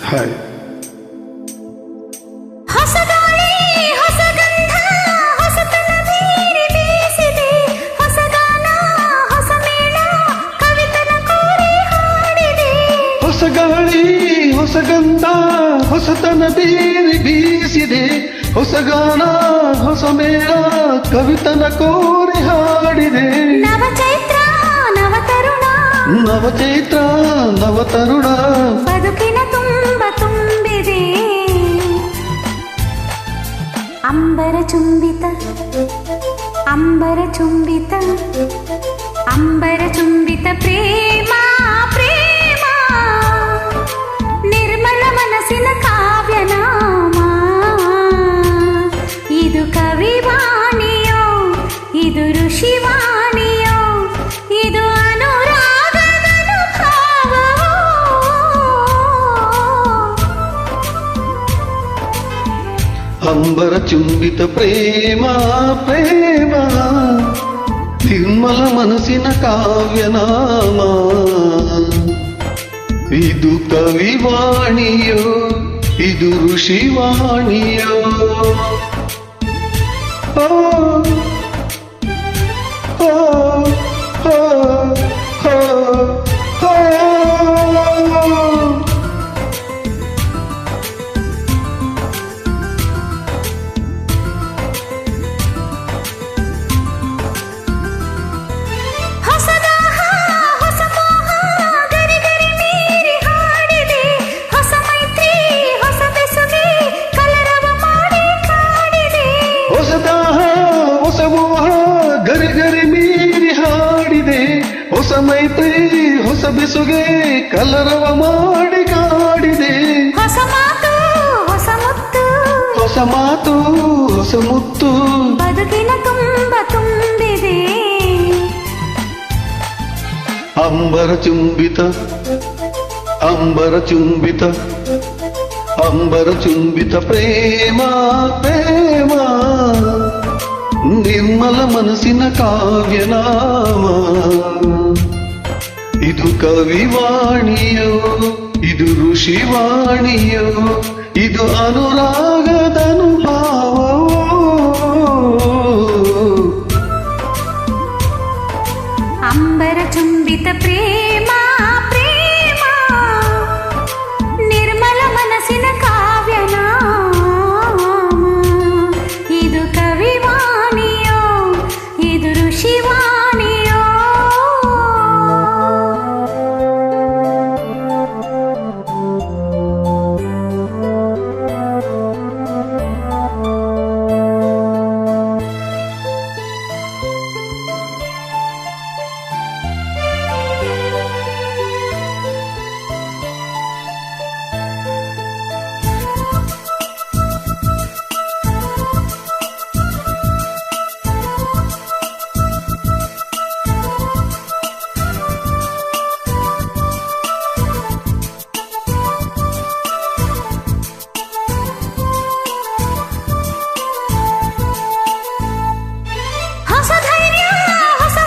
Hi. ಹೊಸ ಗಾಳಿ ಹೊಸ ಗಂಧ ಹೊಸತನ ಬೀರಿ ಬೀಸಿದೆ, ಹೊಸ ಗಾನ ಹೊಸ ಮೇಳ ಕವಿತನ ಕೋರಿ ಹಾಡಿದೆ. ನವಚೈತ್ರ ನವತರುಣ ನವಚೈತ್ರ ನವತರುಣ ಬದುಕಿನ ತುಂಬ ತುಂಬಿದೆ. ಅಂಬರ ಚುಂಬಿತ ಅಂಬರ ಚುಂಬಿತ ಅಂಬರ ಚುಂಬಿತ ಪ್ರೇಮ ಪ್ರೇಮ, ನಿರ್ಮಲ ಮನಸ್ಸಿನ ಕಾವ್ಯನಾಮ. ಇದು ಕವಿವಾಣಿಯೋ ಇದು ಋಷಿವಾಣಿಯೋ, ಇದು ಅನುರಾಗದ ಅನುಭಾವವೋ. ಅಂಬರ ಚುಂಬಿತ ಪ್ರೇಮ ಪ್ರೇಮ, ನಿರ್ಮಲ ಮನಸ್ಸಿನ ಕಾವ್ಯನಾಮ. ಇದು ಕವಿವಾಣಿಯೋ ಇದು ಋಷಿವಾಣಿಯೋ. ಓ ಓ ಓ ಓ ಓ. ಗರಿ ಗರಿ ಮೀರಿ ಹಾಡಿದೆ, ಹೊಸ ಮೈತ್ರಿ ಹೊಸ ಬೆಸುಗೆ ಕಲರವ ಮಾಡಿ ಕಾಡಿದೆ. ಹೊಸ ಮಾತು ಹೊಸ ಮುತ್ತು ಹೊಸ ಮಾತು ಹೊಸ ಮುತ್ತು ಬದುಕಿನ ತುಂಬ ತುಂಬಿದೆ. ಅಂಬರ ಚುಂಬಿತ ಅಂಬರ ಚುಂಬಿತ ಅಂಬರ ಚುಂಬಿತ ಪ್ರೇಮ ಪ್ರೇಮ, ನಿರ್ಮಲ ಮನಸ್ಸಿನ ಕಾವ್ಯನಾಮ. ಇದು ಕವಿವಾಣಿಯೋ ಇದು ಋಷಿವಾಣಿಯೋ, ಇದು ಅನುರಾಗದ ಅನುಭಾವವೋ. ಅಂಬರ ಚುಂಬಿತ ಪ್ರೇಮ ಪ್ರೇಮ, ನಿರ್ಮಲ ಮನಸ್ಸಿನ ಕಾವ್ಯನಾಮ. ಇದು ಕವಿವಾಣಿಯೋ ಇದು ಋಷಿವಾಣಿಯೋ. ಹೊಸ ಧೈರ್ಯ ಹೊಸ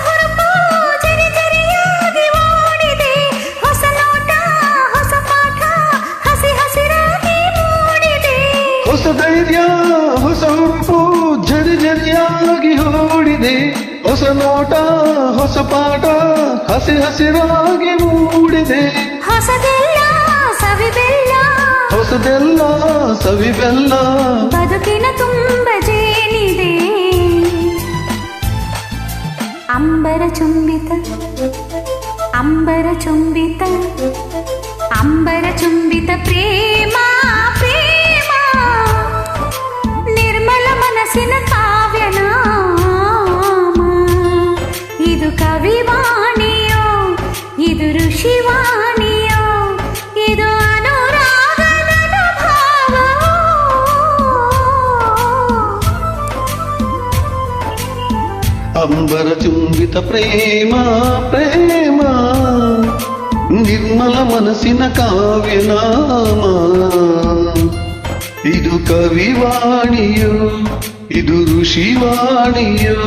ಹುರುಪು ಝರಿ ಝರಿಯಾಗಿ ಓಡಿದೆ, ಹೊಸ ನೋಟ ಹೊಸ ಪಾಠ ಹಸಿ ಹಸಿರಾಗಿ ಮೂಡಿದೆ. ಹೊಸದೆಲ್ಲ ಸವಿಬೆಲ್ಲ ಹೊಸದೆಲ್ಲ ಸವಿಬೆಲ್ಲ ಬದುಕಿನ ತುಂಬ ಜೇನಿದೆ. ಅಂಬರ ಚುಂಬಿತ ಅಂಬರ ಚುಂಬಿತ ಅಂಬರ ಚುಂಬಿತ ಪ್ರೇಮ ಪ್ರೇಮ, ನಿರ್ಮಲ ಮನಸ್ಸಿನ ಕಾವ್ಯನಾಮ. ಇದು ಕವಿವಾಣಿಯೋ ಇದು ಋಷಿವಾಣಿಯೋ, ಇದು ಅನುರಾಗದ ಅನುಭಾವವೋ. ಅಂಬರ ಚುಂಬಿತ ಪ್ರೇಮ ಪ್ರೇಮ, ನಿರ್ಮಲ ಮನಸ್ಸಿನ ಕಾವ್ಯನಾಮ. ಇದು ಕವಿವಾಣಿಯೋ ಇದು ಋಷಿವಾಣಿಯೋ.